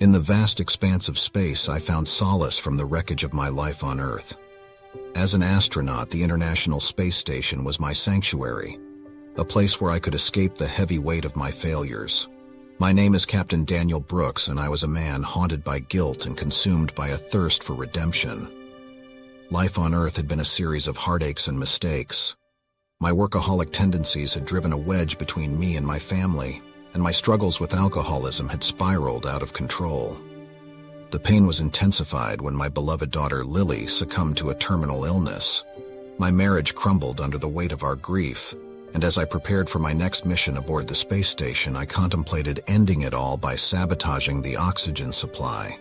In the vast expanse of space, I found solace from the wreckage of my life on Earth. As an astronaut, the International Space Station was my sanctuary, a place where I could escape the heavy weight of my failures. My name is Captain Daniel Brooks, and I was a man haunted by guilt and consumed by a thirst for redemption. Life on Earth had been a series of heartaches and mistakes. My workaholic tendencies had driven a wedge between me and my family, and my struggles with alcoholism had spiraled out of control. The pain was intensified when my beloved daughter Lily succumbed to a terminal illness. My marriage crumbled under the weight of our grief, and as I prepared for my next mission aboard the space station, I contemplated ending it all by sabotaging the oxygen supply.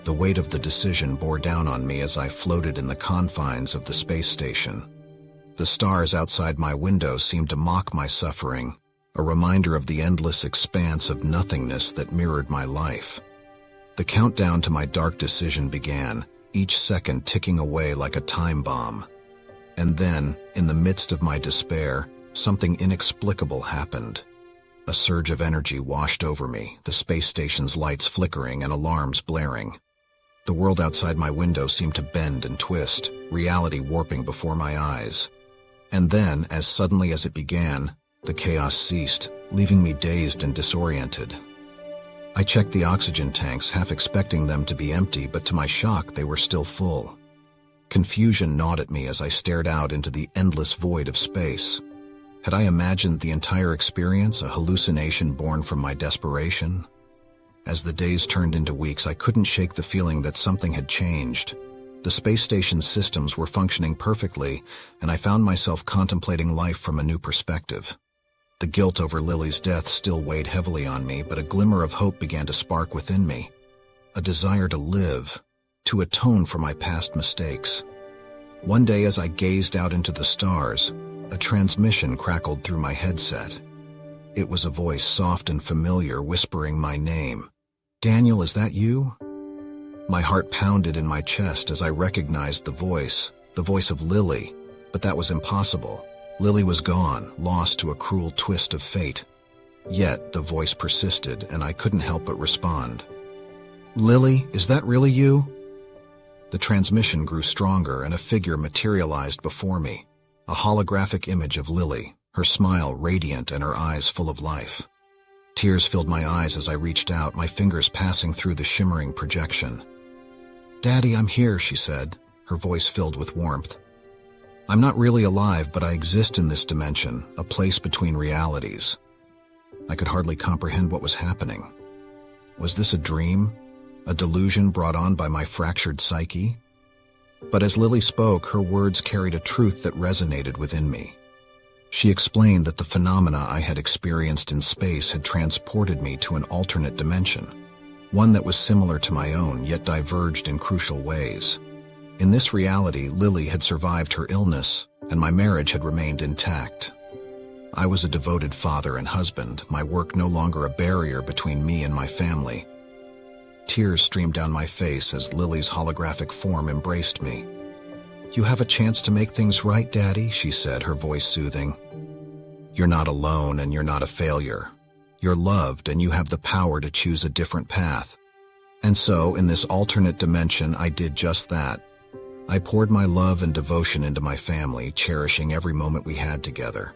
The weight of the decision bore down on me as I floated in the confines of the space station. The stars outside my window seemed to mock my suffering, a reminder of the endless expanse of nothingness that mirrored my life. The countdown to my dark decision began, each second ticking away like a time bomb. And then, in the midst of my despair, something inexplicable happened. A surge of energy washed over me, the space station's lights flickering and alarms blaring. The world outside my window seemed to bend and twist, reality warping before my eyes. And then, as suddenly as it began, the chaos ceased, leaving me dazed and disoriented. I checked the oxygen tanks, half expecting them to be empty, but to my shock, they were still full. Confusion gnawed at me as I stared out into the endless void of space. Had I imagined the entire experience, a hallucination born from my desperation? As the days turned into weeks, I couldn't shake the feeling that something had changed. The space station's systems were functioning perfectly, and I found myself contemplating life from a new perspective. The guilt over Lily's death still weighed heavily on me, but a glimmer of hope began to spark within me. A desire to live, to atone for my past mistakes. One day, as I gazed out into the stars, a transmission crackled through my headset. It was a voice, soft and familiar, whispering my name. "Daniel, is that you?" My heart pounded in my chest as I recognized the voice of Lily, but that was impossible. Lily was gone, lost to a cruel twist of fate. Yet the voice persisted, and I couldn't help but respond. "Lily, is that really you?" The transmission grew stronger, and a figure materialized before me, a holographic image of Lily, her smile radiant and her eyes full of life. Tears filled my eyes as I reached out, my fingers passing through the shimmering projection. "Daddy, I'm here," she said, her voice filled with warmth. "I'm not really alive, but I exist in this dimension, a place between realities." I could hardly comprehend what was happening. Was this a dream? A delusion brought on by my fractured psyche? But as Lily spoke, her words carried a truth that resonated within me. She explained that the phenomena I had experienced in space had transported me to an alternate dimension, one that was similar to my own, yet diverged in crucial ways. In this reality, Lily had survived her illness, and my marriage had remained intact. I was a devoted father and husband, my work no longer a barrier between me and my family. Tears streamed down my face as Lily's holographic form embraced me. "You have a chance to make things right, Daddy," she said, her voice soothing. "You're not alone, and you're not a failure. You're loved, and you have the power to choose a different path." And so, in this alternate dimension, I did just that. I poured my love and devotion into my family, cherishing every moment we had together.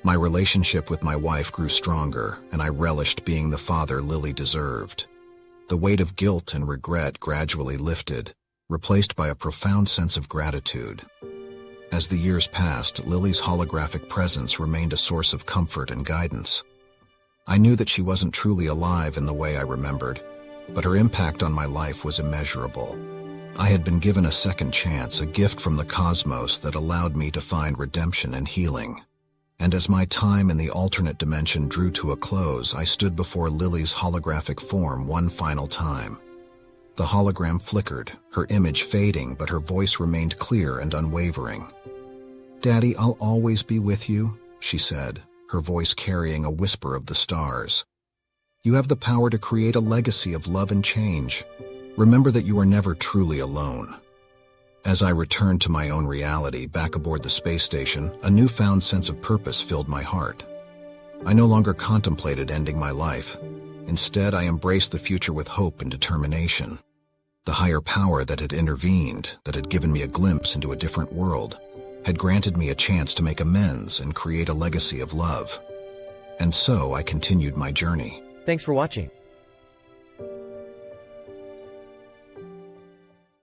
My relationship with my wife grew stronger, and I relished being the father Lily deserved. The weight of guilt and regret gradually lifted, replaced by a profound sense of gratitude. As the years passed, Lily's holographic presence remained a source of comfort and guidance. I knew that she wasn't truly alive in the way I remembered, but her impact on my life was immeasurable. I had been given a second chance, a gift from the cosmos that allowed me to find redemption and healing. And as my time in the alternate dimension drew to a close, I stood before Lily's holographic form one final time. The hologram flickered, her image fading, but her voice remained clear and unwavering. "Daddy, I'll always be with you," she said, her voice carrying a whisper of the stars. "You have the power to create a legacy of love and change. Remember that you are never truly alone." As I returned to my own reality back aboard the space station, a newfound sense of purpose filled my heart. I no longer contemplated ending my life. Instead, I embraced the future with hope and determination. The higher power that had intervened, that had given me a glimpse into a different world, had granted me a chance to make amends and create a legacy of love. And so I continued my journey. Thanks for watching.